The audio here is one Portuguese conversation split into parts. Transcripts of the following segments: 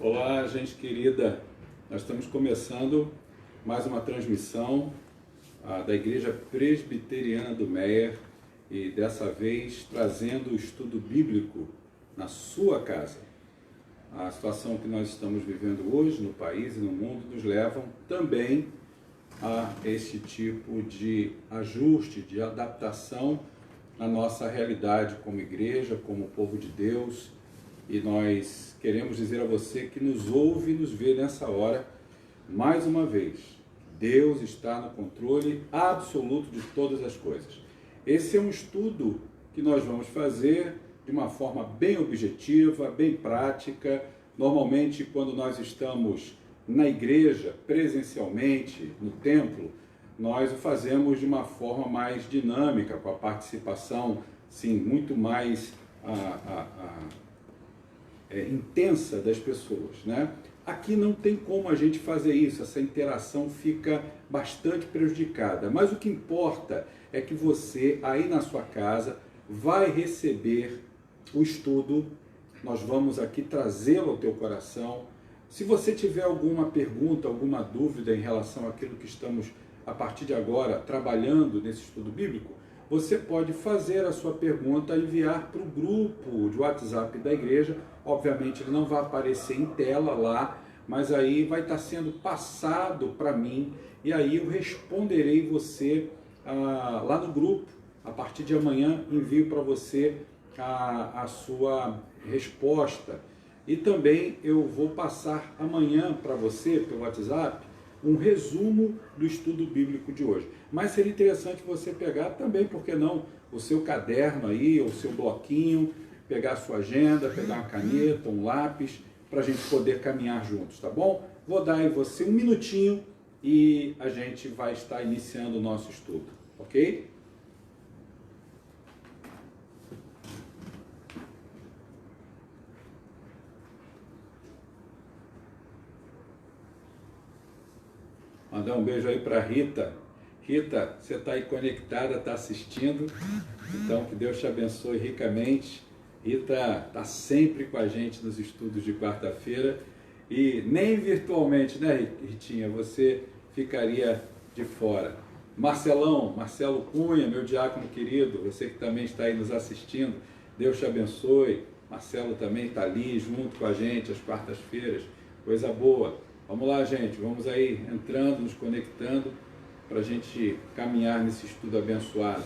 Olá, gente querida. Nós estamos começando mais uma transmissão da Igreja Presbiteriana do Meier e dessa vez trazendo o estudo bíblico na sua casa. A situação que nós estamos vivendo hoje no país e no mundo nos levam também a esse tipo de ajuste, de adaptação na nossa realidade como igreja, como povo de Deus. E nós queremos dizer a você que nos ouve e nos vê nessa hora, mais uma vez, Deus está no controle absoluto de todas as coisas. Esse é um estudo que nós vamos fazer de uma forma bem objetiva, bem prática. Normalmente, quando nós estamos na igreja, presencialmente, no templo, nós o fazemos de uma forma mais dinâmica, com a participação, sim, muito mais intensa das pessoas, né? Aqui não tem como a gente fazer isso, essa interação fica bastante prejudicada, mas o que importa é que você, aí na sua casa, vai receber o estudo. Nós vamos aqui trazê-lo ao teu coração. Se você tiver alguma pergunta, alguma dúvida em relação àquilo que estamos, a partir de agora, trabalhando nesse estudo bíblico, você pode fazer a sua pergunta e enviar para o grupo de WhatsApp da igreja. Obviamente ele não vai aparecer em tela lá, mas aí vai estar sendo passado para mim e aí eu responderei você lá no grupo. A partir de amanhã envio para você a sua resposta. E também eu vou passar amanhã para você, pelo WhatsApp, um resumo do estudo bíblico de hoje. Mas seria interessante você pegar também, por que não, o seu caderno aí, ou o seu bloquinho, pegar a sua agenda, pegar uma caneta, um lápis, para a gente poder caminhar juntos, tá bom? Vou dar aí você um minutinho e a gente vai estar iniciando o nosso estudo, ok? Mandar um beijo aí para Rita. Rita, você está aí conectada, está assistindo, então que Deus te abençoe ricamente. Rita está sempre com a gente nos estudos de quarta-feira e nem virtualmente, né, Ritinha, você ficaria de fora. Marcelo Cunha, meu diácono querido, você que também está aí nos assistindo, Deus te abençoe. Marcelo também está ali junto com a gente às quartas-feiras, coisa boa. Vamos lá, gente, vamos aí entrando, nos conectando para a gente caminhar nesse estudo abençoado.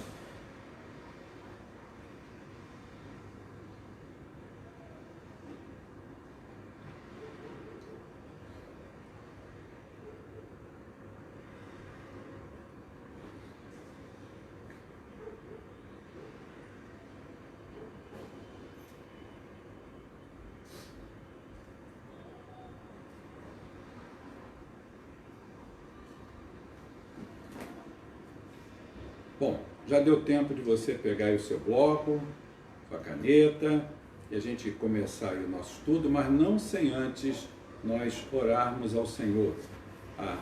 Bom, já deu tempo de você pegar aí o seu bloco, sua caneta, e a gente começar aí o nosso estudo, mas não sem antes nós orarmos ao Senhor.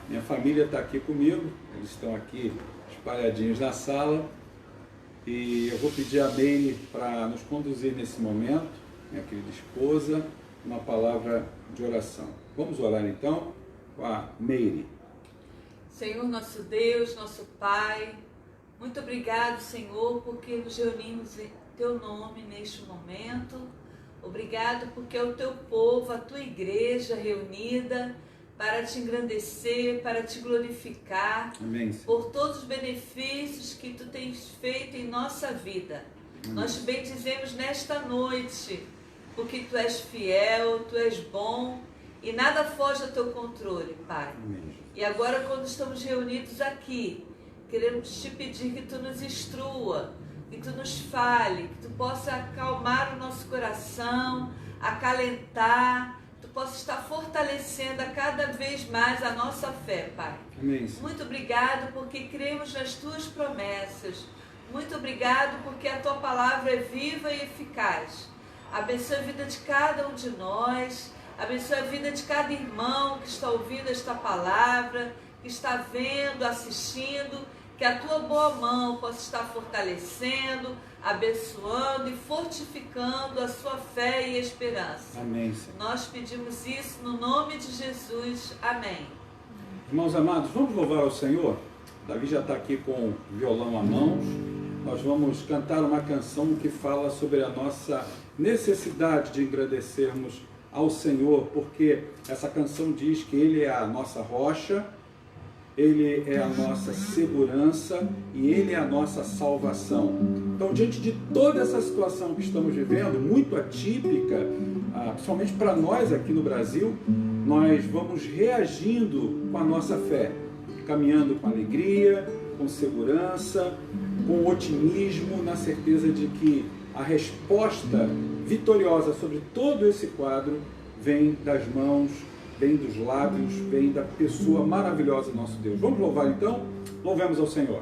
Minha família está aqui comigo, eles estão aqui espalhadinhos na sala, e eu vou pedir a Meire para nos conduzir nesse momento, minha querida esposa, uma palavra de oração. Vamos orar então com a Meire. Senhor nosso Deus, nosso Pai, muito obrigado, Senhor, porque nos reunimos em Teu nome neste momento. Obrigado porque é o Teu povo, a Tua igreja reunida para Te engrandecer, para Te glorificar. Amém. Por todos os benefícios que Tu tens feito em nossa vida. Amém. Nós Te bendizemos nesta noite, porque Tu és fiel, Tu és bom e nada foge ao Teu controle, Pai. Amém. E agora, quando estamos reunidos aqui, queremos te pedir que tu nos instrua, que tu nos fale, que tu possa acalmar o nosso coração, acalentar, que tu possa estar fortalecendo a cada vez mais a nossa fé, Pai. Amém. Muito obrigado porque cremos nas tuas promessas. Muito obrigado porque a tua palavra é viva e eficaz. Abençoe a vida de cada um de nós, abençoe a vida de cada irmão que está ouvindo esta palavra, que está vendo, assistindo. Que a tua boa mão possa estar fortalecendo, abençoando e fortificando a sua fé e esperança. Amém, Senhor. Nós pedimos isso no nome de Jesus. Amém. Irmãos amados, vamos louvar ao Senhor? Davi já está aqui com o violão à mãos. Nós vamos cantar uma canção que fala sobre a nossa necessidade de agradecermos ao Senhor, porque essa canção diz que Ele é a nossa rocha, Ele é a nossa segurança e Ele é a nossa salvação. Então, diante de toda essa situação que estamos vivendo, muito atípica, principalmente para nós aqui no Brasil, nós vamos reagindo com a nossa fé, caminhando com alegria, com segurança, com otimismo, na certeza de que a resposta vitoriosa sobre todo esse quadro vem das mãos, vem dos lábios, vem da pessoa maravilhosa do nosso Deus. Vamos louvar então? Louvemos ao Senhor.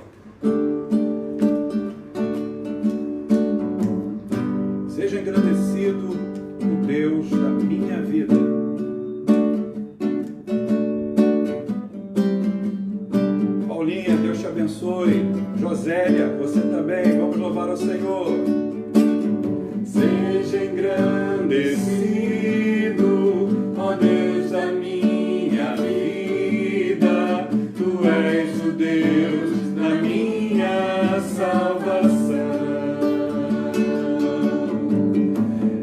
Seja engrandecido o Deus da minha vida. Paulinha, Deus te abençoe. Josélia, você também. Vamos louvar ao Senhor. Seja engrandecido, ó Deus da minha vida, Tu és o Deus da minha salvação.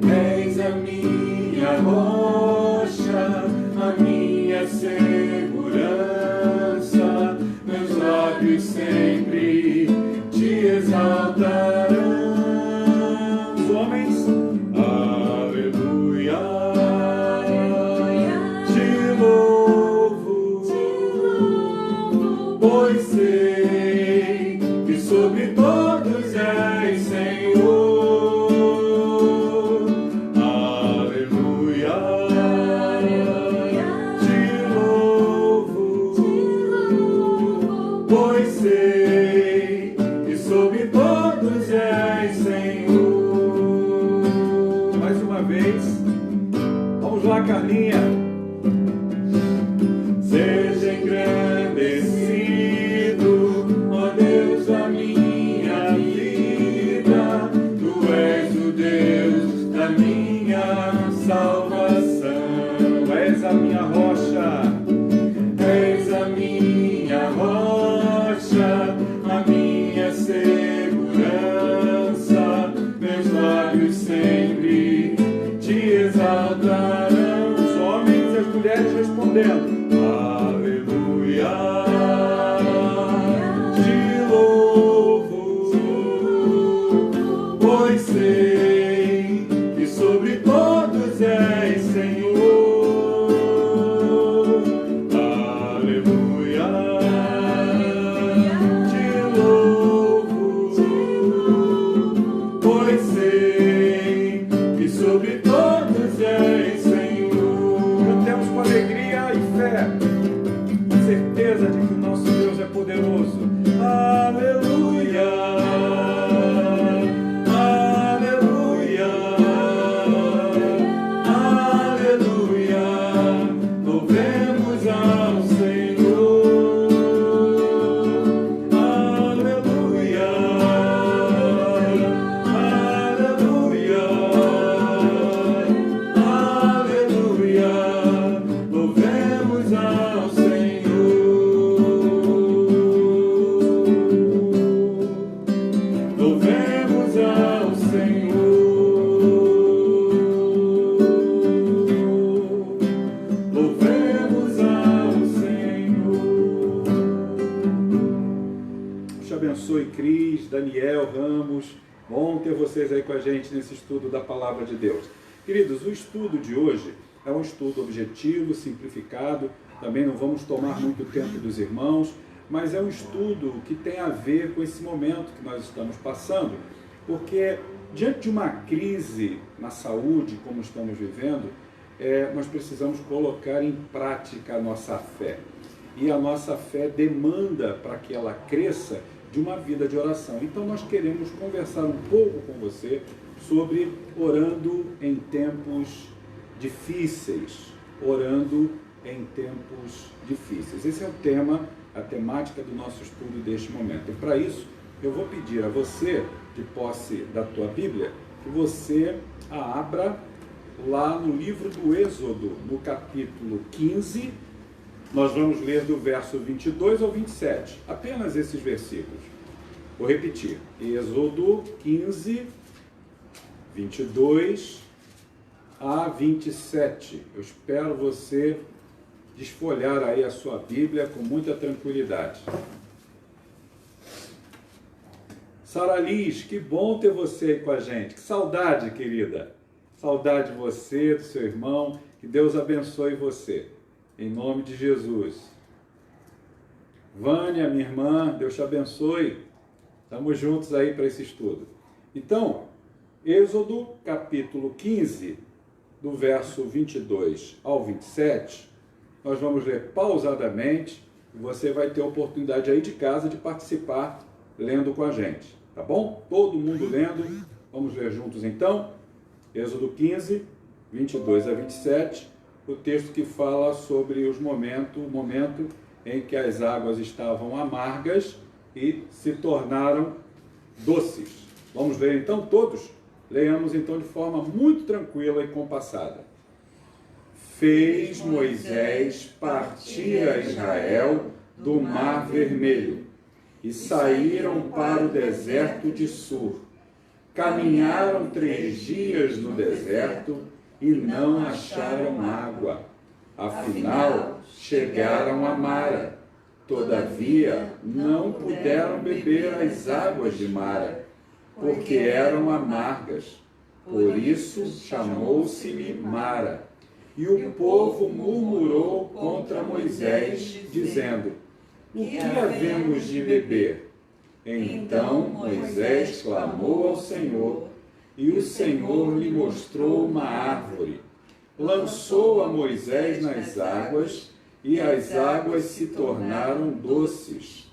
És a minha rocha, a minha segurança, meus lábios sempre te exaltarão. Homens, aleluia, te louvo, pois sei que sobre todos és Senhor. Aleluia, te louvo, pois sei que sobre todos és Senhor. Vamos lá, Carlinha. Seja engrandecido, ó Deus da minha vida, Tu és o Deus da minha salvação. És a minha rocha, és a minha rocha, a minha segurança, meus lábios sempre te exaltarão. Os homens e as mulheres respondendo. Aleluia, te louvo, pois sei que sobre todos és Senhor. Aleluia, te louvo, pois sei que sobre todos és Senhor. Cantemos com alegria e fé, a certeza de que o nosso Deus é poderoso. Aleluia, aleluia, aleluia, louvemos ao Senhor. Aleluia, aleluia, aleluia, louvemos ao Senhor. Louvemos ao Senhor. Louvemos ao Senhor. Deus te abençoe, Cris, Daniel, Ramos. Bom ter vocês aí com a gente nesse estudo da Palavra de Deus. Queridos, o estudo de hoje é um estudo objetivo, simplificado. Também não vamos tomar muito tempo dos irmãos, mas é um estudo que tem a ver com esse momento que nós estamos passando, porque diante de uma crise na saúde, como estamos vivendo, nós precisamos colocar em prática a nossa fé. E a nossa fé demanda, para que ela cresça, de uma vida de oração. Então nós queremos conversar um pouco com você sobre orando em tempos difíceis. Orando em tempos difíceis. Esse é o tema, a temática do nosso estudo deste momento. E para isso, eu vou pedir a você de posse da tua Bíblia, que você a abra lá no livro do Êxodo, no capítulo 15. Nós vamos ler do verso 22 ao 27, apenas esses versículos. Vou repetir, Êxodo 15, 22 a 27. Eu espero você desfolhar aí a sua Bíblia com muita tranquilidade. Sara Liz, que bom ter você aí com a gente. Que saudade, querida. Saudade de você, do seu irmão. Que Deus abençoe você. Em nome de Jesus. Vânia, minha irmã, Deus te abençoe. Estamos juntos aí para esse estudo. Então, Êxodo capítulo 15, do verso 22 ao 27, nós vamos ler pausadamente e você vai ter a oportunidade aí de casa de participar lendo com a gente, tá bom? Todo mundo lendo, vamos ler juntos então, Êxodo 15, 22 a 27, o texto que fala sobre o momento em que as águas estavam amargas e se tornaram doces. Vamos ler então todos? Leamos então de forma muito tranquila e compassada. Fez Moisés partir a Israel do Mar Vermelho, e saíram para o deserto de Sur. Caminharam 3 dias no deserto e não acharam água. Afinal, chegaram a Mara. Todavia, não puderam beber as águas de Mara, porque eram amargas. Por isso, chamou-se-lhe Mara. E o povo murmurou contra Moisés, dizendo: o que havemos de beber? Então Moisés clamou ao Senhor, e o Senhor lhe mostrou uma árvore. Lançou a Moisés nas águas, e as águas se tornaram doces.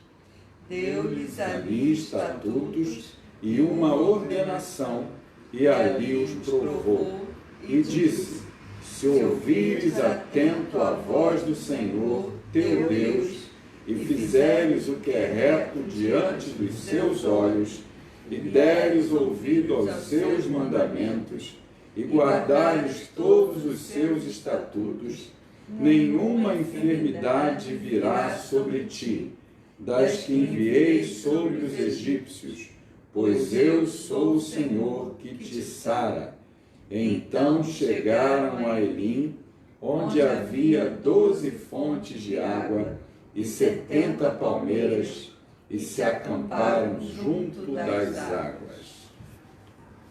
Deu-lhes ali estatutos e uma ordenação, e ali os provou, e disse: se ouvires atento a voz do Senhor, teu Deus, e fizeres o que é reto diante dos seus olhos, e deres ouvido aos seus mandamentos, e guardares todos os seus estatutos, nenhuma enfermidade virá sobre ti, das que enviei sobre os egípcios, pois eu sou o Senhor que te sara. Então chegaram a Elim, onde havia 12 fontes de água e 70 palmeiras, e se acamparam junto das águas.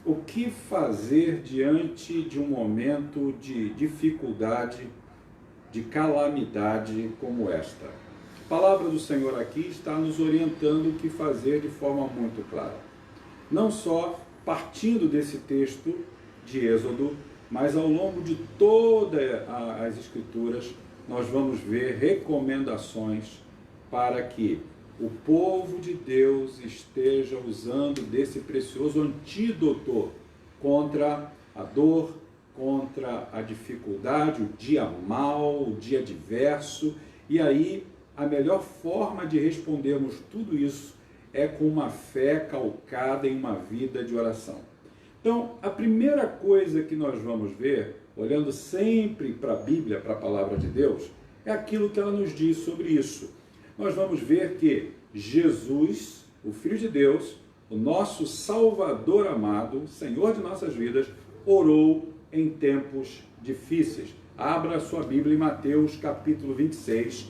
O que fazer diante de um momento de dificuldade, de calamidade como esta? A palavra do Senhor aqui está nos orientando o que fazer de forma muito clara. Não só partindo desse texto de Êxodo, mas ao longo de todas as Escrituras, nós vamos ver recomendações para que o povo de Deus esteja usando desse precioso antídoto contra a dor, contra a dificuldade, o dia mau, o dia adverso. E aí, a melhor forma de respondermos tudo isso é com uma fé calcada em uma vida de oração. Então, a primeira coisa que nós vamos ver, olhando sempre para a Bíblia, para a Palavra de Deus, é aquilo que ela nos diz sobre isso. Nós vamos ver que Jesus, o Filho de Deus, o nosso Salvador amado, Senhor de nossas vidas, orou em tempos difíceis. Abra a sua Bíblia em Mateus capítulo 26,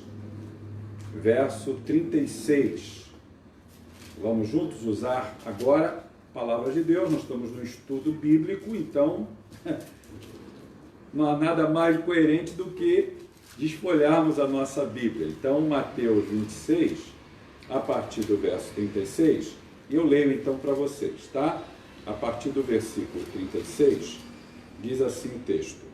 verso 36. Vamos juntos usar agora a Palavra de Deus. Nós estamos no estudo bíblico, então não há nada mais coerente do que desfolharmos a nossa Bíblia. Então, Mateus 26, a partir do verso 36, eu leio então para vocês, tá? A partir do versículo 36, diz assim o texto: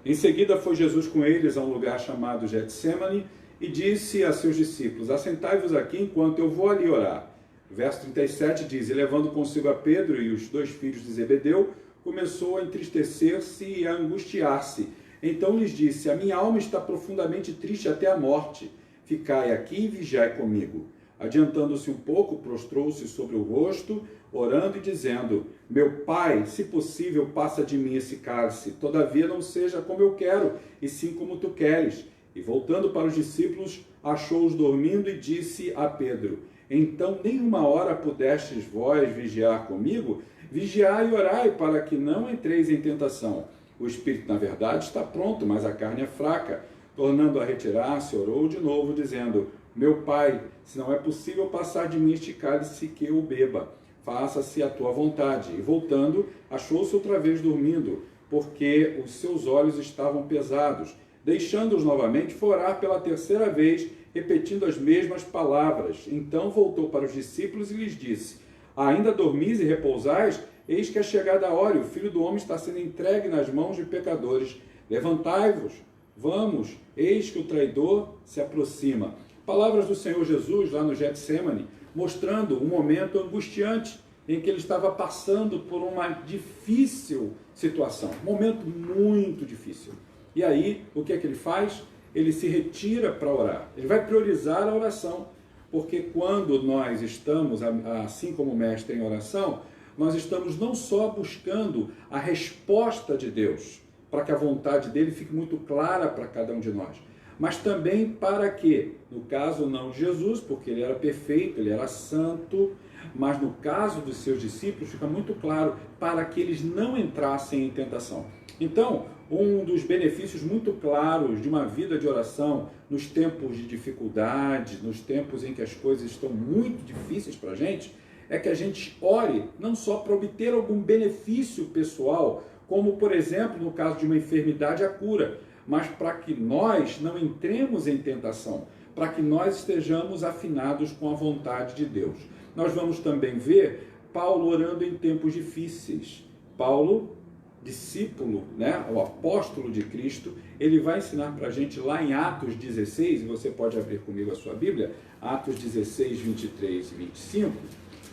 Em seguida foi Jesus com eles a um lugar chamado Getsêmani e disse a seus discípulos: assentai-vos aqui enquanto eu vou ali orar. Verso 37 diz: e levando consigo a Pedro e os 2 filhos de Zebedeu, começou a entristecer-se e a angustiar-se. Então lhes disse: a minha alma está profundamente triste até a morte. Ficai aqui e vigiai comigo. Adiantando-se um pouco, prostrou-se sobre o rosto, orando e dizendo: Meu Pai, se possível, passa de mim esse cálice, todavia não seja como eu quero, e sim como tu queres. E voltando para os discípulos, achou-os dormindo e disse a Pedro: Então nenhuma hora pudestes vós vigiar comigo? Vigiai e orai, para que não entreis em tentação. O espírito, na verdade, está pronto, mas a carne é fraca. Tornando a retirar-se, orou de novo, dizendo: Meu Pai, se não é possível passar de mim este cálice, que eu beba, faça-se a tua vontade. E voltando, achou-se outra vez dormindo, porque os seus olhos estavam pesados. Deixando-os novamente, foi orar pela terceira vez, repetindo as mesmas palavras. Então voltou para os discípulos e lhes disse: Ainda dormis e repousais? Eis que é chegada a hora, e o Filho do Homem está sendo entregue nas mãos de pecadores. Levantai-vos, vamos, eis que o traidor se aproxima. Palavras do Senhor Jesus lá no Getsêmani, mostrando um momento angustiante em que ele estava passando por uma difícil situação, um momento muito difícil. E aí, o que é que ele faz? Ele se retira para orar. Ele vai priorizar a oração, porque quando nós estamos, assim como o mestre, em oração, nós estamos não só buscando a resposta de Deus, para que a vontade dele fique muito clara para cada um de nós, mas também para que, no caso não de Jesus, porque ele era perfeito, ele era santo, mas no caso dos seus discípulos fica muito claro, para que eles não entrassem em tentação. Então, um dos benefícios muito claros de uma vida de oração nos tempos de dificuldade, nos tempos em que as coisas estão muito difíceis para a gente, é que a gente ore não só para obter algum benefício pessoal, como, por exemplo, no caso de uma enfermidade, a cura, mas para que nós não entremos em tentação, para que nós estejamos afinados com a vontade de Deus. Nós vamos também ver Paulo orando em tempos difíceis. Paulo, discípulo, né, o apóstolo de Cristo, ele vai ensinar para a gente lá em Atos 16, e você pode abrir comigo a sua Bíblia, Atos 16, 23 e 25,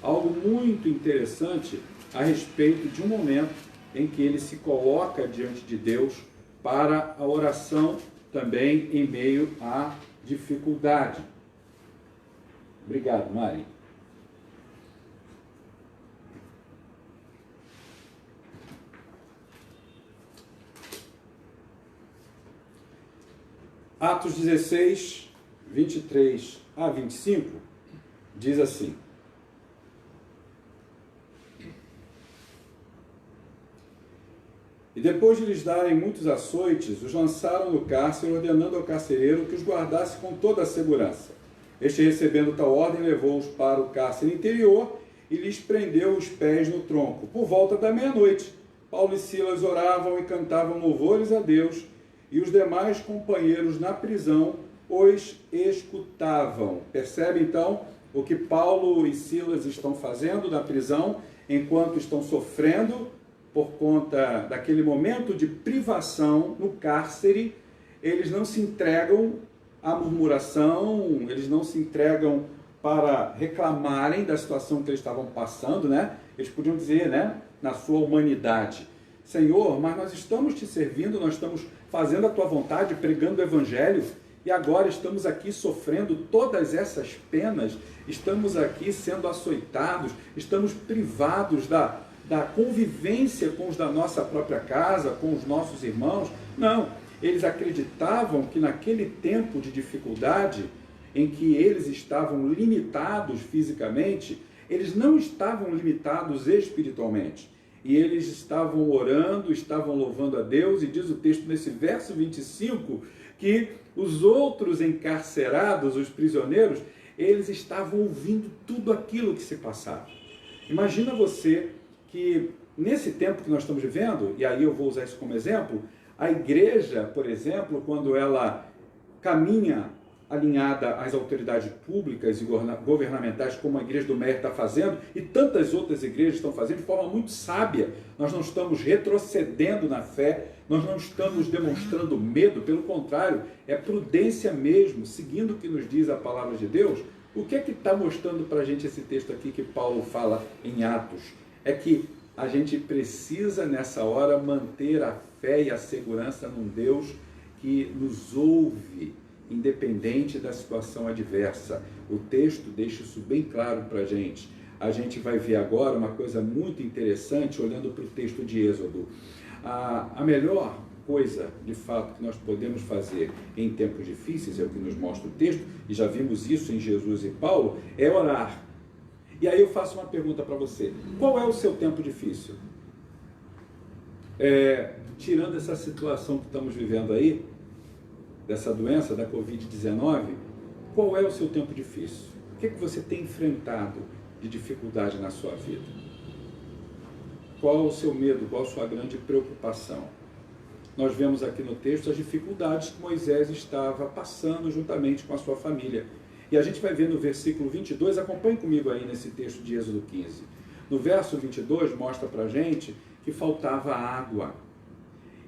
algo muito interessante a respeito de um momento em que ele se coloca diante de Deus para a oração também em meio à dificuldade. Obrigado, Mari. Atos 16, 23 a 25, diz assim: E depois de lhes darem muitos açoites, os lançaram no cárcere, ordenando ao carcereiro que os guardasse com toda a segurança. Este, recebendo tal ordem, levou-os para o cárcere interior e lhes prendeu os pés no tronco. Por volta da meia-noite, Paulo e Silas oravam e cantavam louvores a Deus, e os demais companheiros na prisão os escutavam. Percebe então o que Paulo e Silas estão fazendo na prisão, enquanto estão sofrendo por conta daquele momento de privação no cárcere. Eles não se entregam à murmuração, eles não se entregam para reclamarem da situação que eles estavam passando, né? Eles podiam dizer, né, na sua humanidade: Senhor, mas nós estamos te servindo, nós estamos fazendo a tua vontade, pregando o evangelho, e agora estamos aqui sofrendo todas essas penas, estamos aqui sendo açoitados, estamos privados da convivência com os da nossa própria casa, com os nossos irmãos. Não, eles acreditavam que naquele tempo de dificuldade, em que eles estavam limitados fisicamente, eles não estavam limitados espiritualmente. E eles estavam orando, estavam louvando a Deus, e diz o texto nesse verso 25, que os outros encarcerados, os prisioneiros, eles estavam ouvindo tudo aquilo que se passava. Imagina você que nesse tempo que nós estamos vivendo, e aí eu vou usar isso como exemplo, a igreja, por exemplo, quando ela caminha alinhada às autoridades públicas e governamentais, como a Igreja do Meir está fazendo, e tantas outras igrejas estão fazendo de forma muito sábia. Nós não estamos retrocedendo na fé, nós não estamos demonstrando medo, pelo contrário, é prudência mesmo, seguindo o que nos diz a palavra de Deus. O que é que está mostrando para a gente esse texto aqui que Paulo fala em Atos? É que a gente precisa nessa hora manter a fé e a segurança num Deus que nos ouve, independente da situação adversa. O texto deixa isso bem claro para a gente. A gente vai ver agora uma coisa muito interessante olhando para o texto de Êxodo. A melhor coisa, de fato, que nós podemos fazer em tempos difíceis, é o que nos mostra o texto, e já vimos isso em Jesus e Paulo, é orar. E aí eu faço uma pergunta para você. Qual é o seu tempo difícil? Tirando essa situação que estamos vivendo aí, dessa doença, da Covid-19, qual é o seu tempo difícil? O que você tem enfrentado de dificuldade na sua vida? Qual o seu medo? Qual a sua grande preocupação? Nós vemos aqui no texto as dificuldades que Moisés estava passando juntamente com a sua família. E a gente vai ver no versículo 22, acompanhe comigo aí nesse texto de Êxodo 15. No verso 22 mostra para a gente que faltava água.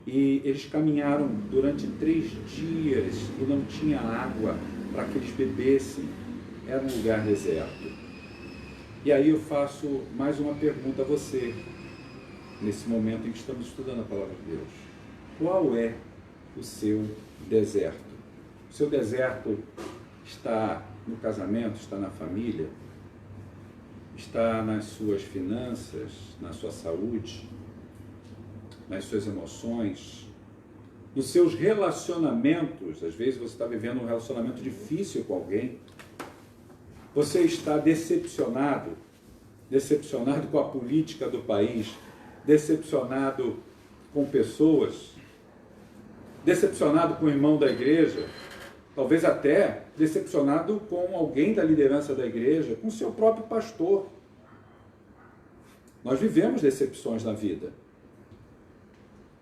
E eles caminharam durante 3 dias e não tinha água para que eles bebessem. Era um lugar deserto. E aí eu faço mais uma pergunta a você, nesse momento em que estamos estudando a palavra de Deus. Qual é o seu deserto? O seu deserto está no casamento, está na família, está nas suas finanças, na sua saúde, nas suas emoções, nos seus relacionamentos. Às vezes você está vivendo um relacionamento difícil com alguém. Você está decepcionado com a política do país, decepcionado com pessoas, decepcionado com o irmão da igreja, talvez até decepcionado com alguém da liderança da igreja, com seu próprio pastor. Nós vivemos decepções na vida.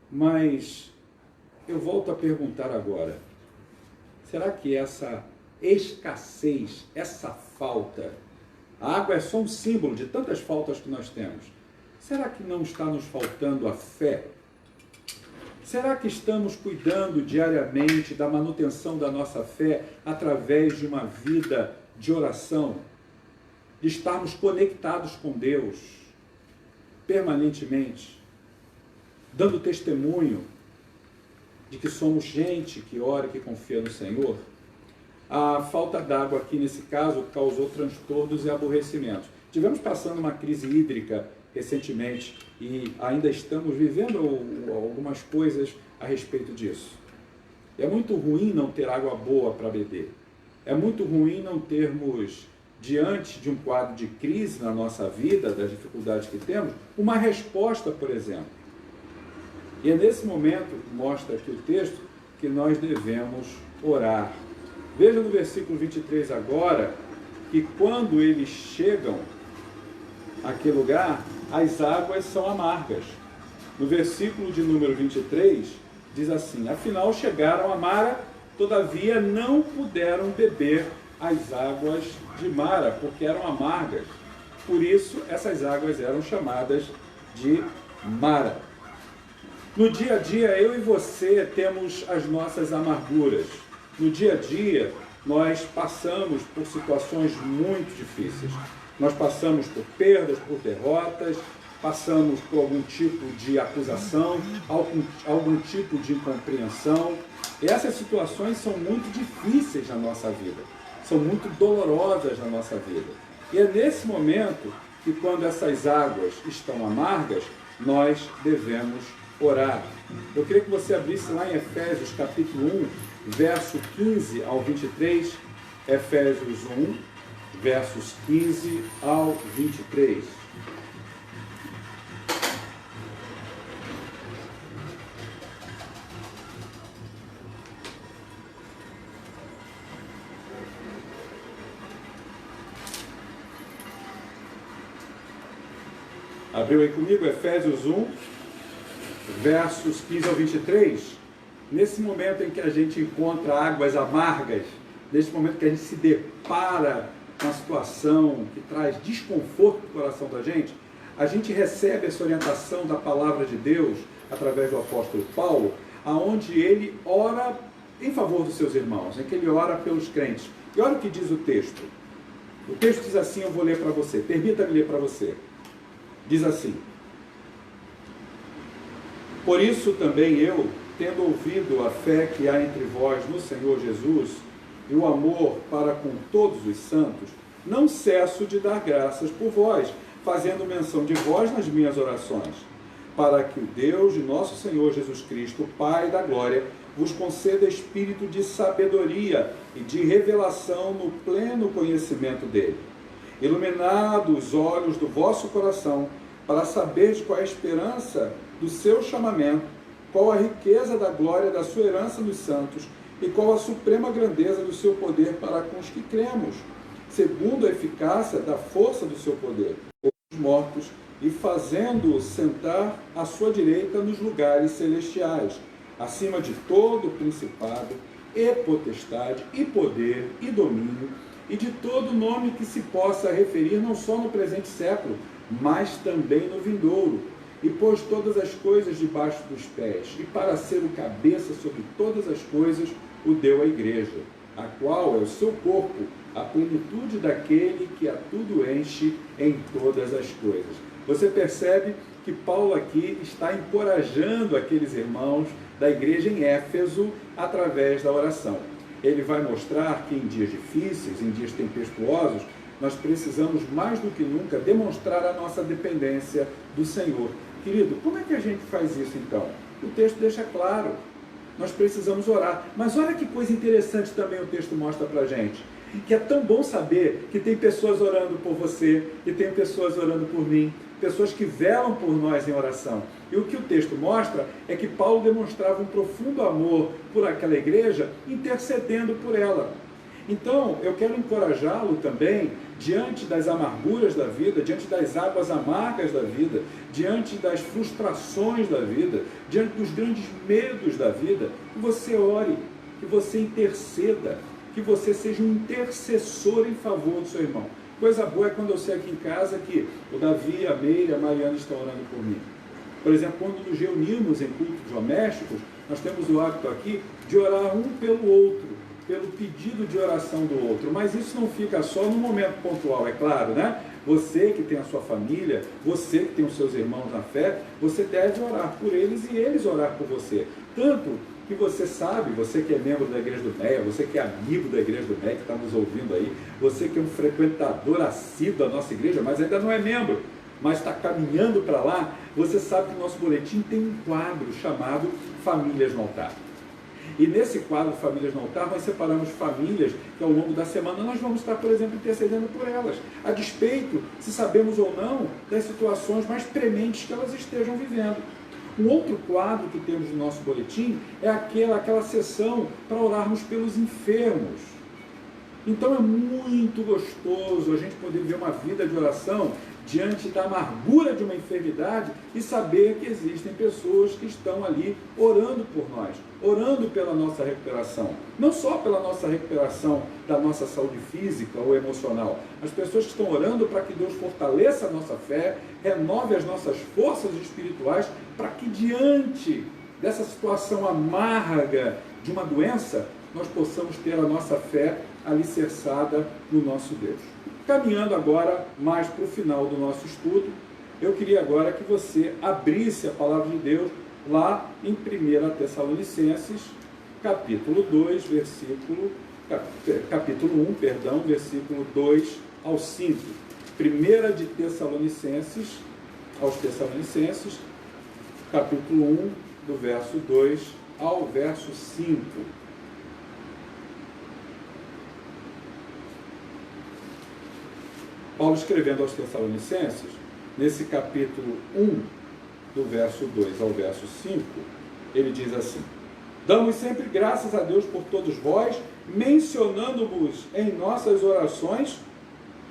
Mas eu volto a perguntar agora, será que essa escassez, essa falta, a água é só um símbolo de tantas faltas que nós temos, será que não está nos faltando a fé? Será que estamos cuidando diariamente da manutenção da nossa fé através de uma vida de oração, de estarmos conectados com Deus permanentemente, dando testemunho de que somos gente que ora e que confia no Senhor? A falta d'água aqui, nesse caso, causou transtornos e aborrecimentos. Tivemos passando uma crise hídrica recentemente e ainda estamos vivendo algumas coisas a respeito disso. É muito ruim não ter água boa para beber. É muito ruim não termos, diante de um quadro de crise na nossa vida, das dificuldades que temos, uma resposta, por exemplo. E é nesse momento, mostra aqui o texto, que nós devemos orar. Veja no versículo 23 agora, que quando eles chegam àquele lugar, as águas são amargas. No versículo de número 23, diz assim: afinal chegaram a Mara, todavia não puderam beber as águas de Mara, porque eram amargas. Por isso, essas águas eram chamadas de Mara. No dia a dia, eu e você temos as nossas amarguras. No dia a dia, nós passamos por situações muito difíceis. Nós passamos por perdas, por derrotas, passamos por algum tipo de acusação, algum tipo de incompreensão. E essas situações são muito difíceis na nossa vida, são muito dolorosas na nossa vida. E é nesse momento que, quando essas águas estão amargas, nós devemos orar. Eu queria que você abrisse lá em Efésios capítulo 1, verso 15 ao 23, Efésios 1, versos 15 ao 23. Abriu aí comigo Efésios 1, versos 15 ao 23. Nesse momento em que a gente encontra águas amargas, nesse momento que a gente se depara com uma situação que traz desconforto no coração da gente, a gente recebe essa orientação da palavra de Deus através do apóstolo Paulo, aonde ele ora em favor dos seus irmãos, em que ele ora pelos crentes. E olha o que diz o texto. O texto diz assim, eu vou ler para você, permita-me ler para você. Diz assim: por isso também eu, tendo ouvido a fé que há entre vós no Senhor Jesus e o amor para com todos os santos, não cesso de dar graças por vós, fazendo menção de vós nas minhas orações, para que o Deus de nosso Senhor Jesus Cristo, Pai da glória, vos conceda espírito de sabedoria e de revelação no pleno conhecimento dele. Iluminado os olhos do vosso coração, para saberes qual é a esperança do seu chamamento, qual a riqueza da glória da sua herança nos santos, e qual a suprema grandeza do seu poder para com os que cremos, segundo a eficácia da força do seu poder, os mortos, e fazendo-os sentar à sua direita nos lugares celestiais, acima de todo principado, e potestade, e poder, e domínio, e de todo nome que se possa referir não só no presente século, mas também no vindouro, e pôs todas as coisas debaixo dos pés, e para ser o cabeça sobre todas as coisas, o deu à igreja, a qual é o seu corpo, a plenitude daquele que a tudo enche em todas as coisas. Você percebe que Paulo aqui está encorajando aqueles irmãos da igreja em Éfeso através da oração. Ele vai mostrar que em dias difíceis, em dias tempestuosos, nós precisamos mais do que nunca demonstrar a nossa dependência do Senhor. Querido, como é que a gente faz isso então? O texto deixa claro. Nós precisamos orar. Mas olha que coisa interessante também o texto mostra para a gente. Que é tão bom saber que tem pessoas orando por você, e tem pessoas orando por mim, pessoas que velam por nós em oração. E o que o texto mostra é que Paulo demonstrava um profundo amor por aquela igreja, intercedendo por ela. Então, eu quero encorajá-lo também, diante das amarguras da vida, diante das águas amargas da vida, diante das frustrações da vida, diante dos grandes medos da vida, que você ore, que você interceda, que você seja um intercessor em favor do seu irmão. Coisa boa é quando eu sei aqui em casa que o Davi, a Meire, a Mariana estão orando por mim. Por exemplo, quando nos reunimos em cultos domésticos, nós temos o hábito aqui de orar um pelo outro, pelo pedido de oração do outro. Mas isso não fica só no momento pontual, é claro, né? Você que tem a sua família, você que tem os seus irmãos na fé, você deve orar por eles e eles orar por você. Tanto que você sabe, você que é membro da Igreja do Meia, você que é amigo da Igreja do Meia, que está nos ouvindo aí, você que é um frequentador assíduo da nossa igreja, mas ainda não é membro, mas está caminhando para lá, você sabe que o nosso boletim tem um quadro chamado Famílias no Altar. E nesse quadro Famílias no Altar, nós separamos famílias que ao longo da semana nós vamos estar, por exemplo, intercedendo por elas, a despeito, se sabemos ou não, das situações mais prementes que elas estejam vivendo. Um outro quadro que temos no nosso boletim é aquela sessão para orarmos pelos enfermos. Então é muito gostoso a gente poder ver uma vida de oração diante da amargura de uma enfermidade e saber que existem pessoas que estão ali orando por nós, orando pela nossa recuperação. Não só pela nossa recuperação da nossa saúde física ou emocional, as pessoas que estão orando para que Deus fortaleça a nossa fé, renove as nossas forças espirituais, para que diante dessa situação amarga de uma doença, nós possamos ter a nossa fé alicerçada no nosso Deus. Caminhando agora mais para o final do nosso estudo, eu queria agora que você abrisse a palavra de Deus lá em 1 Tessalonicenses, capítulo 1, versículo 2 ao 5. 1 de Tessalonicenses, aos Tessalonicenses, capítulo 1, do verso 2 ao verso 5. Paulo escrevendo aos Tessalonicenses, nesse capítulo 1, do verso 2 ao verso 5, ele diz assim: damos sempre graças a Deus por todos vós, mencionando-vos em nossas orações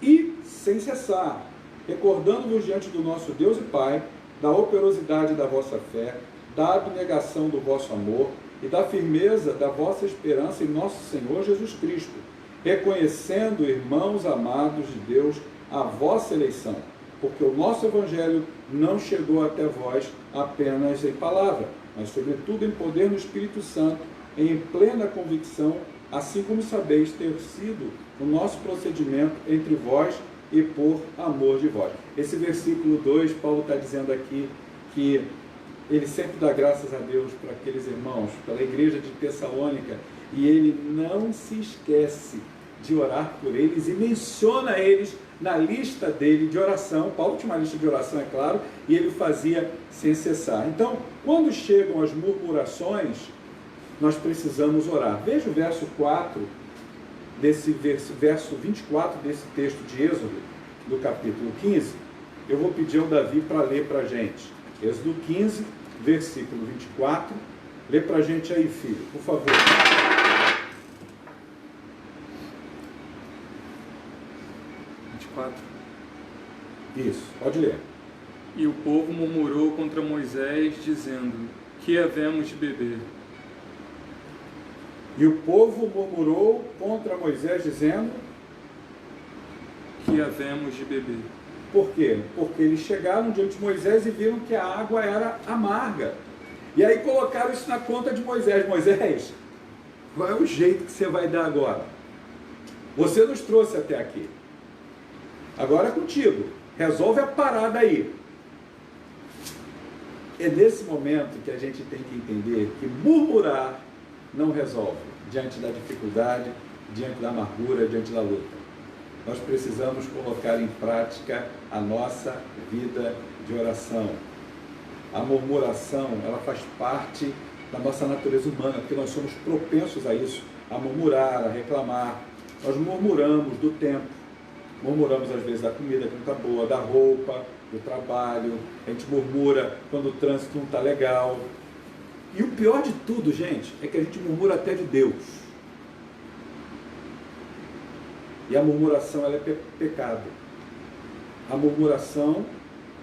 e sem cessar, recordando-vos diante do nosso Deus e Pai, da operosidade da vossa fé, da abnegação do vosso amor e da firmeza da vossa esperança em nosso Senhor Jesus Cristo, reconhecendo, irmãos amados de Deus, a vossa eleição, porque o nosso Evangelho não chegou até vós apenas em palavra, mas sobretudo em poder no Espírito Santo, em plena convicção, assim como sabeis ter sido o nosso procedimento entre vós e por amor de vós. Esse versículo 2, Paulo está dizendo aqui que ele sempre dá graças a Deus para aqueles irmãos, pela igreja de Tessalônica, e ele não se esquece de orar por eles e menciona eles na lista dele de oração. Paulo tinha uma lista de oração, é claro, e ele fazia sem cessar. Então, quando chegam as murmurações, nós precisamos orar. Veja o verso 4, verso 24 desse texto de Êxodo, do capítulo 15. Eu vou pedir ao Davi para ler para a gente. Êxodo 15, versículo 24. Lê para a gente aí, filho, por favor. 24. Isso, pode ler. E o povo murmurou contra Moisés, dizendo: que havemos de beber? E o povo murmurou contra Moisés, dizendo: que havemos de beber? Por quê? Porque eles chegaram diante de Moisés e viram que a água era amarga. E aí colocaram isso na conta de Moisés. Moisés, qual é o jeito que você vai dar agora? Você nos trouxe até aqui. Agora é contigo. Resolve a parada aí. É nesse momento que a gente tem que entender que murmurar não resolve diante da dificuldade, diante da amargura, diante da luta. Nós precisamos colocar em prática a nossa vida de oração. A murmuração, ela faz parte da nossa natureza humana, porque nós somos propensos a isso, a murmurar, a reclamar. Nós murmuramos do tempo, murmuramos às vezes da comida que não está boa, da roupa, do trabalho, a gente murmura quando o trânsito não está legal. E o pior de tudo, gente, é que a gente murmura até de Deus. E a murmuração, ela é pecado. A murmuração,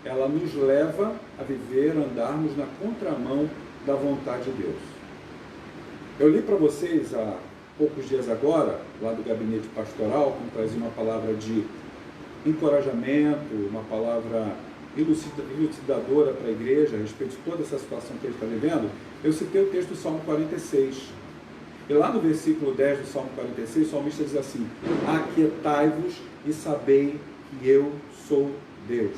ela nos leva a viver, a andarmos na contramão da vontade de Deus. Eu li para vocês há poucos dias agora, lá do gabinete pastoral, que trazia uma palavra de encorajamento, uma palavra elucidadora para a igreja a respeito de toda essa situação que ele está vivendo. Eu citei o texto do Salmo 46. E lá no versículo 10 do Salmo 46, o salmista diz assim: aquietai-vos e sabei que eu sou Deus.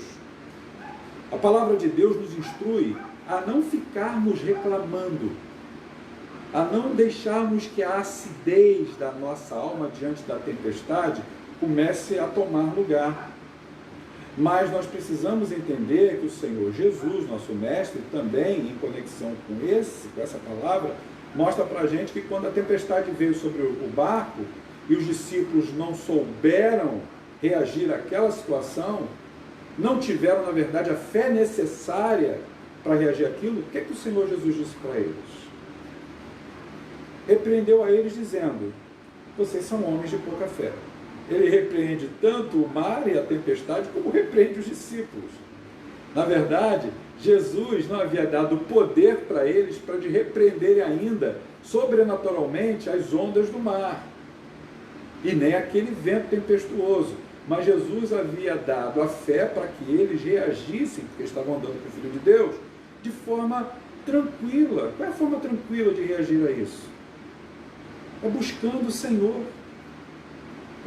A palavra de Deus nos instrui a não ficarmos reclamando, a não deixarmos que a acidez da nossa alma diante da tempestade comece a tomar lugar. Mas nós precisamos entender que o Senhor Jesus, nosso Mestre, também em conexão com essa palavra, mostra para a gente que quando a tempestade veio sobre o barco e os discípulos não souberam reagir àquela situação, não tiveram, na verdade, a fé necessária para reagir àquilo, o que é que o Senhor Jesus disse para eles? Repreendeu a eles dizendo: vocês são homens de pouca fé. Ele repreende tanto o mar e a tempestade, como repreende os discípulos. Na verdade, Jesus não havia dado poder para eles para de repreenderem ainda, sobrenaturalmente, as ondas do mar, e nem aquele vento tempestuoso. Mas Jesus havia dado a fé para que eles reagissem, porque estavam andando com o Filho de Deus, de forma tranquila. Qual é a forma tranquila de reagir a isso? É buscando o Senhor,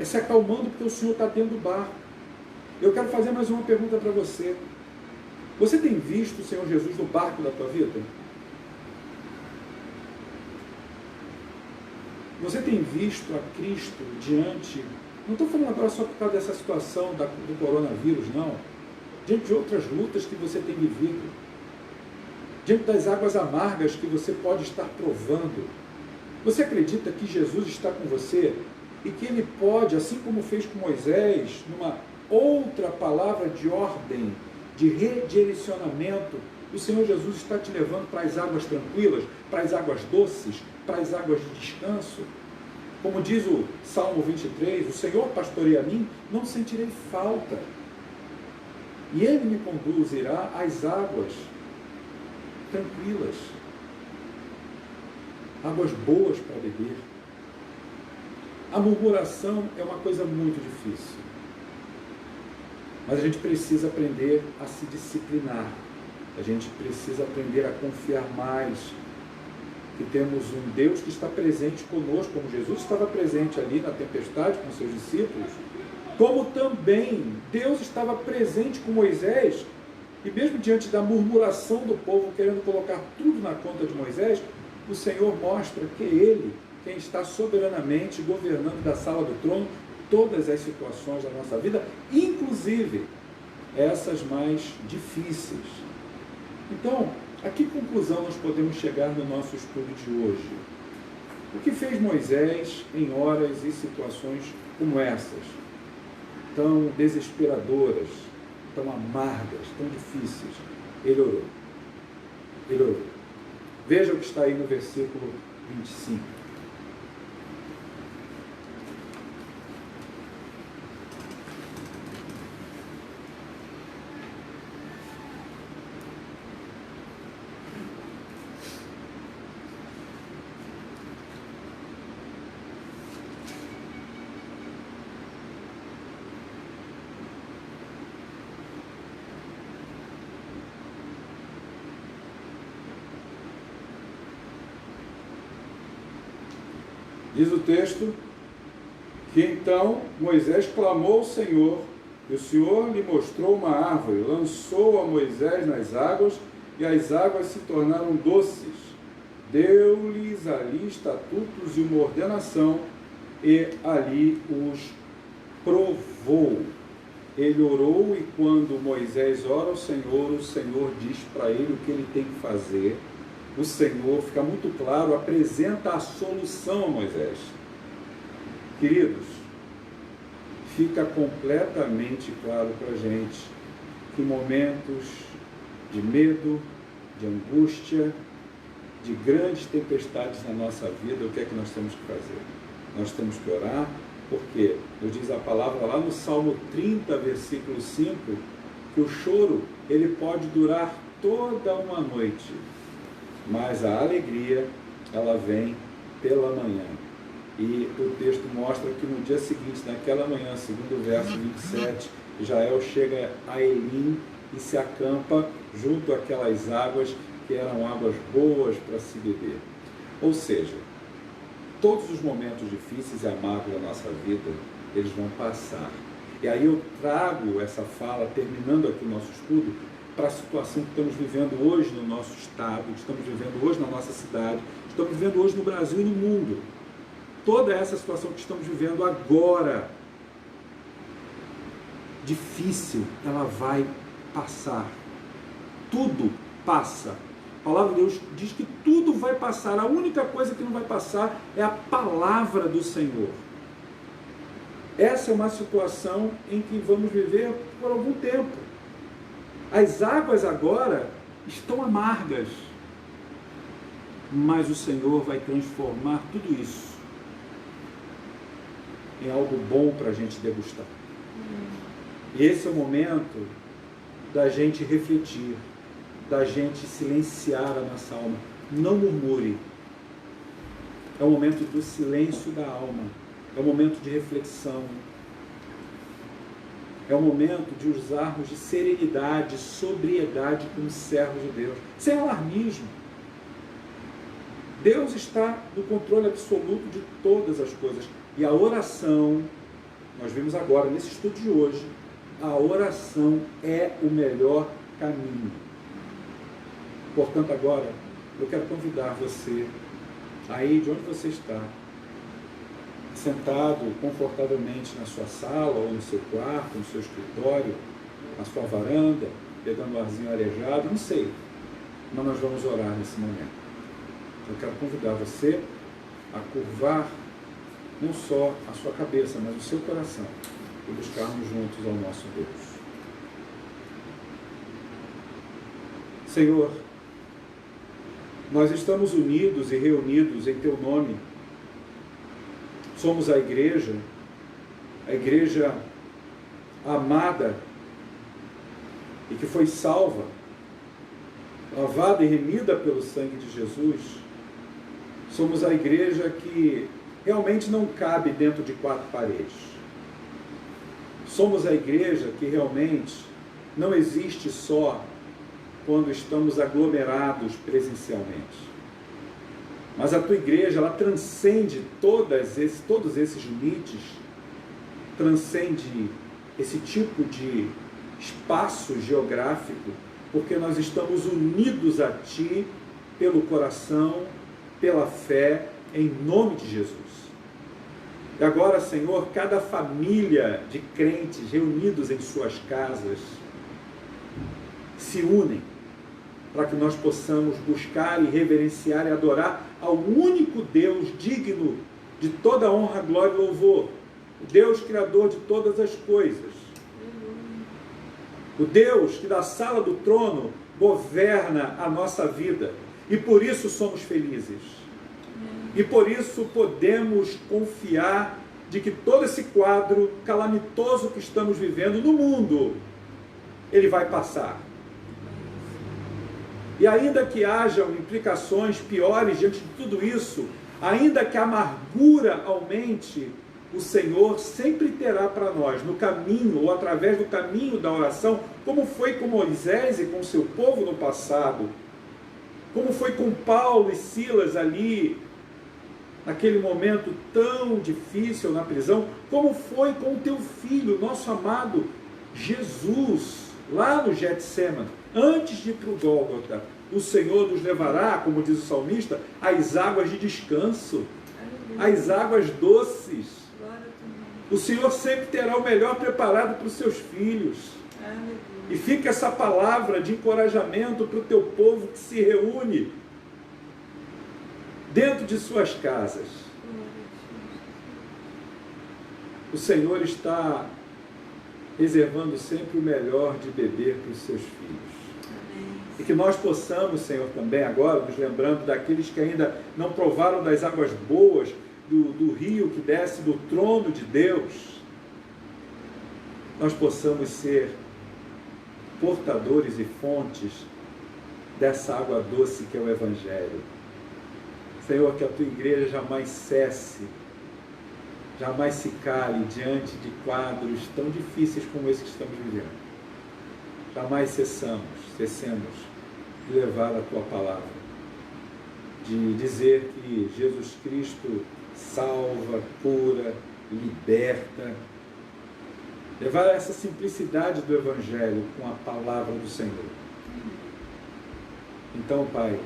é se acalmando porque o Senhor está dentro do barco. Eu quero fazer mais uma pergunta para você. Você tem visto o Senhor Jesus no barco da tua vida? Você tem visto a Cristo diante, não estou falando agora só por causa dessa situação do coronavírus, não, diante de outras lutas que você tem vivido, diante das águas amargas que você pode estar provando. Você acredita que Jesus está com você e que Ele pode, assim como fez com Moisés, numa outra palavra de ordem, de redirecionamento, o Senhor Jesus está te levando para as águas tranquilas, para as águas doces, para as águas de descanso? Como diz o Salmo 23, o Senhor pastoreia a mim, não sentirei falta. E Ele me conduzirá às águas tranquilas, águas boas para beber. A murmuração é uma coisa muito difícil, mas a gente precisa aprender a se disciplinar, a gente precisa aprender a confiar mais, que temos um Deus que está presente conosco, como Jesus estava presente ali na tempestade com seus discípulos, como também Deus estava presente com Moisés E mesmo diante da murmuração do povo querendo colocar tudo na conta de Moisés, o Senhor mostra que é Ele quem está soberanamente governando da sala do trono todas as situações da nossa vida, inclusive essas mais difíceis. Então, a que conclusão nós podemos chegar no nosso estudo de hoje? O que fez Moisés em horas e situações como essas, tão desesperadoras, tão amargas, tão difíceis? Ele orou. Ele orou. Veja o que está aí no versículo 25. Diz o texto que então Moisés clamou ao Senhor, e o Senhor lhe mostrou uma árvore, lançou a Moisés nas águas, e as águas se tornaram doces. Deu-lhes ali estatutos e uma ordenação, e ali os provou. Ele orou, e quando Moisés ora ao Senhor, o Senhor diz para ele o que ele tem que fazer. O Senhor, fica muito claro, apresenta a solução a Moisés. Queridos, fica completamente claro para a gente que momentos de medo, de angústia, de grandes tempestades na nossa vida, o que é que nós temos que fazer? Nós temos que orar, porque nos diz a palavra lá no Salmo 30, versículo 5, que o choro, ele pode durar toda uma noite, mas a alegria, ela vem pela manhã. E o texto mostra que no dia seguinte, naquela manhã, segundo o verso 27, Israel chega a Elim e se acampa junto àquelas águas que eram águas boas para se beber. Ou seja, todos os momentos difíceis e amargos da nossa vida, eles vão passar. E aí eu trago essa fala, terminando aqui o nosso estudo, para a situação que estamos vivendo hoje no nosso estado, que estamos vivendo hoje na nossa cidade, que estamos vivendo hoje no Brasil e no mundo. Toda essa situação que estamos vivendo agora, difícil, ela vai passar. Tudo passa. A palavra de Deus diz que tudo vai passar. A única coisa que não vai passar é a palavra do Senhor. Essa é uma situação em que vamos viver por algum tempo. As águas agora estão amargas, mas o Senhor vai transformar tudo isso em algo bom para a gente degustar. E esse é o momento da gente refletir, da gente silenciar a nossa alma. Não murmure. É o momento do silêncio da alma. É o momento de reflexão. É o momento de usarmos de serenidade, sobriedade como servos de Deus, sem alarmismo. Deus está no controle absoluto de todas as coisas. E a oração, nós vimos agora, nesse estudo de hoje, a oração é o melhor caminho. Portanto, agora, eu quero convidar você, aí de onde você está, sentado confortavelmente na sua sala, ou no seu quarto, no seu escritório, na sua varanda, pegando um arzinho arejado, não sei, mas nós vamos orar nesse momento. Eu quero convidar você a curvar não só a sua cabeça, mas o seu coração, e buscarmos juntos ao nosso Deus. Senhor, nós estamos unidos e reunidos em Teu nome. Somos a igreja amada e que foi salva, lavada e remida pelo sangue de Jesus. Somos a igreja que realmente não cabe dentro de quatro paredes. Somos a igreja que realmente não existe só quando estamos aglomerados presencialmente. Mas a tua igreja, ela transcende todos esses limites, transcende esse tipo de espaço geográfico porque nós estamos unidos a Ti pelo coração, pela fé, em nome de Jesus. E agora, Senhor, cada família de crentes reunidos em suas casas se unem para que nós possamos buscar e reverenciar e adorar ao único Deus digno de toda honra, glória e louvor, o Deus criador de todas as coisas, o Deus que da sala do trono governa a nossa vida, e por isso somos felizes, e por isso podemos confiar de que todo esse quadro calamitoso que estamos vivendo no mundo, ele vai passar. E ainda que hajam implicações piores diante de tudo isso, ainda que a amargura aumente, o Senhor sempre terá para nós, no caminho, ou através do caminho da oração, como foi com Moisés e com seu povo no passado, como foi com Paulo e Silas ali, naquele momento tão difícil na prisão, como foi com o teu filho, nosso amado Jesus, lá no Getsêmani, antes de ir para o Gólgota. O Senhor nos levará, como diz o salmista, às águas de descanso, às águas doces. O Senhor sempre terá o melhor preparado para os seus filhos. E fica essa palavra de encorajamento para o teu povo que se reúne dentro de suas casas. O Senhor está reservando sempre o melhor de beber para os seus filhos. E que nós possamos, Senhor, também agora, nos lembrando daqueles que ainda não provaram das águas boas, do rio que desce do trono de Deus, nós possamos ser portadores e fontes dessa água doce que é o Evangelho. Senhor, que a tua igreja jamais cesse, jamais se cale diante de quadros tão difíceis como esse que estamos vivendo. Jamais cessemos de levar a tua palavra, de dizer que Jesus Cristo salva, cura, liberta, levar essa simplicidade do Evangelho com a palavra do Senhor. Então, Pai,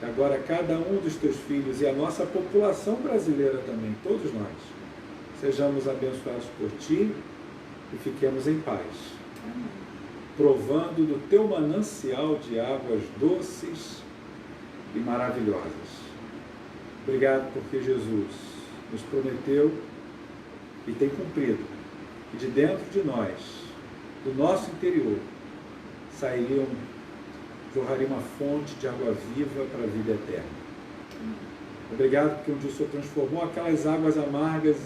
agora cada um dos teus filhos e a nossa população brasileira também, todos nós, sejamos abençoados por Ti e fiquemos em paz, provando do Teu manancial de águas doces e maravilhosas. Obrigado porque Jesus nos prometeu e tem cumprido, que de dentro de nós, do nosso interior, jorraria uma fonte de água viva para a vida eterna. Obrigado porque um dia o Senhor transformou aquelas águas amargas,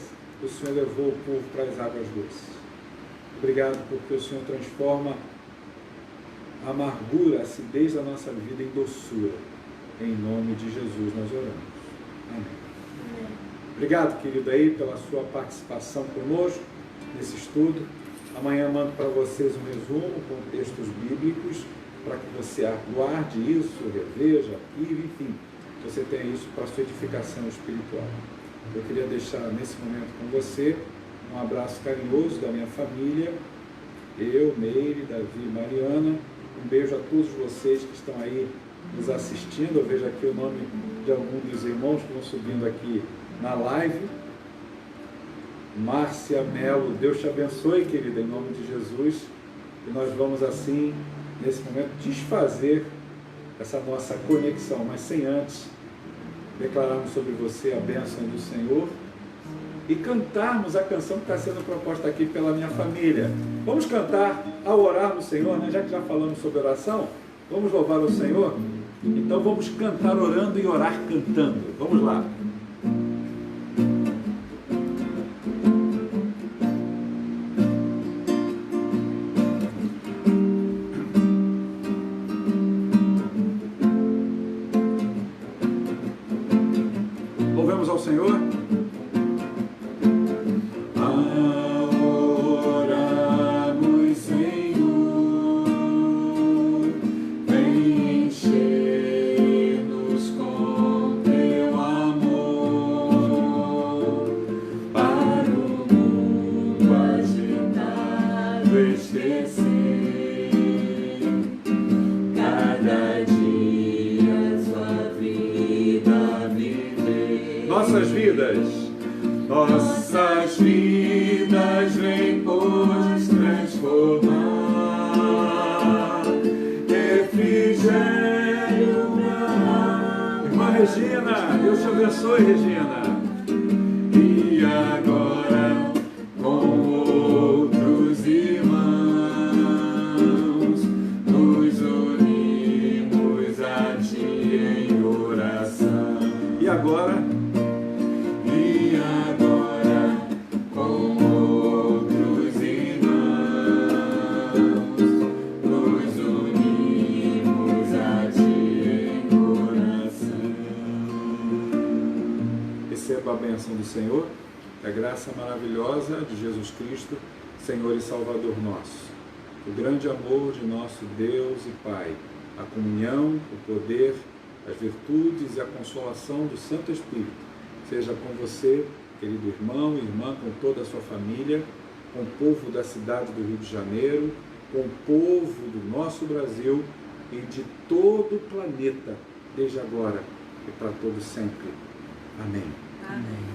o Senhor levou o povo para as águas doces. Obrigado porque o Senhor transforma a amargura, a acidez da nossa vida em doçura. Em nome de Jesus nós oramos. Amém. Obrigado, querido, aí, pela sua participação conosco nesse estudo. Amanhã mando para vocês um resumo com textos bíblicos, para que você guarde isso, reveja, arquive, enfim, você tenha isso para a sua edificação espiritual. Eu queria deixar nesse momento com você um abraço carinhoso da minha família, eu, Meire, Davi e Mariana. Um beijo a todos vocês que estão aí nos assistindo. Eu vejo aqui o nome de alguns dos irmãos que vão subindo aqui na live. Márcia Melo, Deus te abençoe, querida, em nome de Jesus. E nós vamos assim, nesse momento, desfazer essa nossa conexão, mas sem antes declararmos sobre você a bênção do Senhor e cantarmos a canção que está sendo proposta aqui pela minha família. Vamos cantar ao orar no Senhor, né? Já que já falamos sobre oração, vamos louvar o Senhor? Então vamos cantar orando e orar cantando. Vamos lá. Louvemos ao Senhor. Nossas vidas vem pois transformar. Refrigério na alma. Irmã Regina, Deus te abençoe, Regina. E agora com outros irmãos nos unimos a Ti em oração. E agora com outros irmãos nos unimos a Ti em oração. Receba a bênção do Senhor, a graça maravilhosa de Jesus Cristo, Senhor e Salvador nosso, o grande amor de nosso Deus e Pai, a comunhão, o poder, as virtudes e a consolação do Santo Espírito seja com você, querido irmão e irmã, com toda a sua família, com o povo da cidade do Rio de Janeiro, com o povo do nosso Brasil e de todo o planeta, desde agora e para todo sempre. Amém. Amém.